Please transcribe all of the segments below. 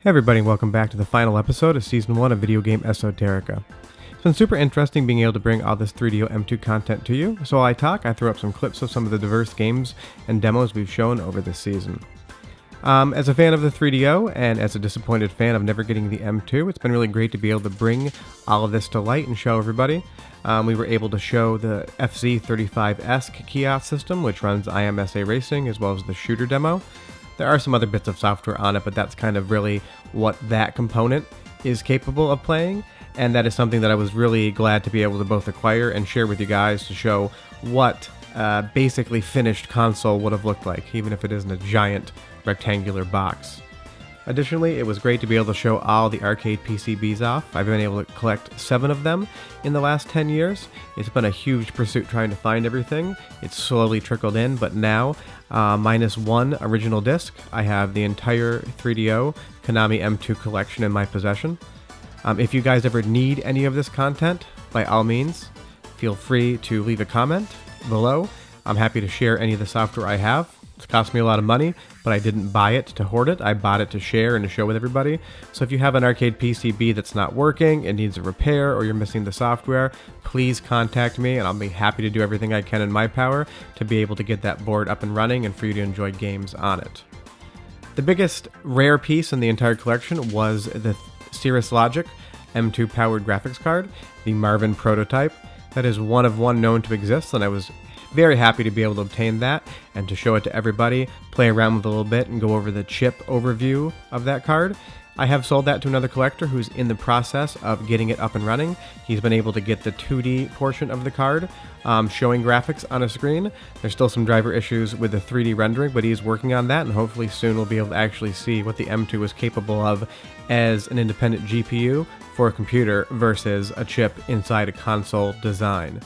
Hey everybody, and welcome back to the final episode of Season 1 of Video Game Esoterica. It's been super interesting being able to bring all this 3DO M2 content to you, so while I talk, I throw up some clips of some of the diverse games and demos we've shown over this season. As a fan of the 3DO, and as a disappointed fan of never getting the M2, it's been really great to be able to bring all of this to light and show everybody. We were able to show the FZ35-esque kiosk system, which runs IMSA Racing, as well as the shooter demo. There are some other bits of software on it, but that's kind of really what that component is capable of playing, and that is something that I was really glad to be able to both acquire and share with you guys to show what basically finished console would have looked like, even if it isn't a giant rectangular box. Additionally, it was great to be able to show all the arcade PCBs off. I've been able to collect 7 of them in the last 10 years. It's been a huge pursuit trying to find everything. It's slowly trickled in, but now, minus 1 original disc, I have the entire 3DO Konami M2 collection in my possession. If you guys ever need any of this content, by all means, feel free to leave a comment below. I'm happy to share any of the software I have. It's cost me a lot of money, but I didn't buy it to hoard it. I bought it to share and to show with everybody. So if you have an arcade PCB that's not working, it needs a repair, or you're missing the software, please contact me and I'll be happy to do everything I can in my power to be able to get that board up and running and for you to enjoy games on it. The biggest rare piece in the entire collection was the Cirrus Logic M2 powered graphics card, the Marvin prototype. That is one of one known to exist, and I was very happy to be able to obtain that and to show it to everybody, play around with it a little bit, and go over the chip overview of that card. I have sold that to another collector who's in the process of getting it up and running. He's been able to get the 2D portion of the card showing graphics on a screen. There's still some driver issues with the 3D rendering, but he's working on that, and hopefully soon we'll be able to actually see what the M2 is capable of as an independent GPU for a computer versus a chip inside a console design.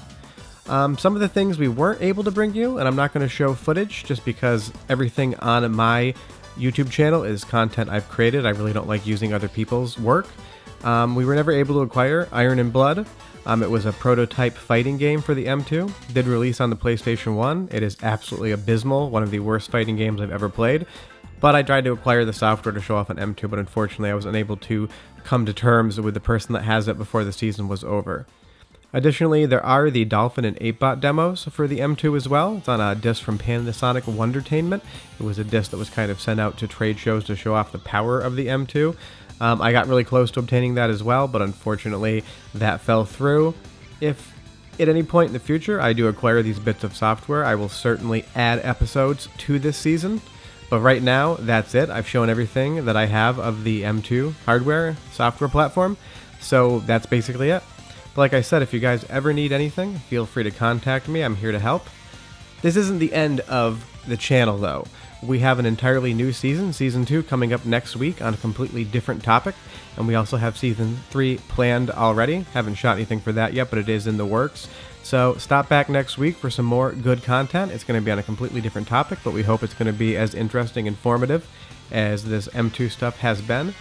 Some of the things we weren't able to bring you, and I'm not going to show footage just because everything on my YouTube channel is content I've created. I really don't like using other people's work. We were never able to acquire Iron and Blood. It was a prototype fighting game for the M2. It did release on the PlayStation 1. It is absolutely abysmal, one of the worst fighting games I've ever played. But I tried to acquire the software to show off an M2, but unfortunately I was unable to come to terms with the person that has it before the season was over. Additionally, there are the Dolphin and 8-Bot demos for the M2 as well. It's on a disc from Panasonic Wondertainment. It was a disc that was kind of sent out to trade shows to show off the power of the M2. I got really close to obtaining that as well, but unfortunately that fell through. If at any point in the future I do acquire these bits of software, I will certainly add episodes to this season. But right now, that's it. I've shown everything that I have of the M2 hardware software platform, so that's basically it. But like I said, if you guys ever need anything, feel free to contact me. I'm here to help. This isn't the end of the channel, though. We have an entirely new season, Season 2, coming up next week on a completely different topic. And we also have Season 3 planned already. Haven't shot anything for that yet, but it is in the works. So stop back next week for some more good content. It's going to be on a completely different topic, but we hope it's going to be as interesting and informative as this M2 stuff has been.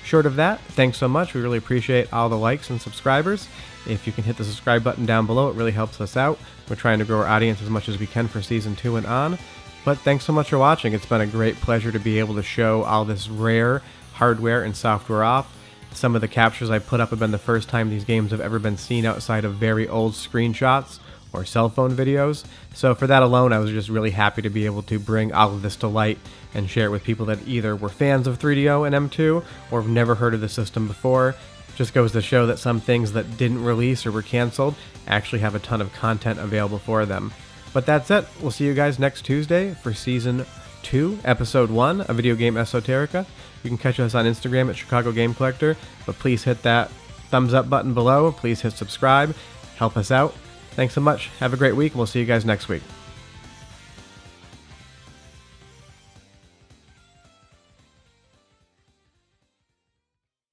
Short of that, thanks so much. We really appreciate all the likes and subscribers. If you can hit the subscribe button down below, it really helps us out. We're trying to grow our audience as much as we can for Season 2 and on. But thanks so much for watching. It's been a great pleasure to be able to show all this rare hardware and software off. Some of the captures I put up have been the first time these games have ever been seen outside of very old screenshots or cell phone videos. So for that alone, I was just really happy to be able to bring all of this to light and share it with people that either were fans of 3DO and M2 or have never heard of the system before. Just goes to show that some things that didn't release or were canceled actually have a ton of content available for them. But that's it. We'll see you guys next Tuesday for Season 2, Episode 1 of Video Game Esoterica. You can catch us on Instagram at Chicago Game Collector, but please hit that thumbs up button below. Please hit subscribe. Help us out. Thanks so much. Have a great week, and we'll see you guys next week.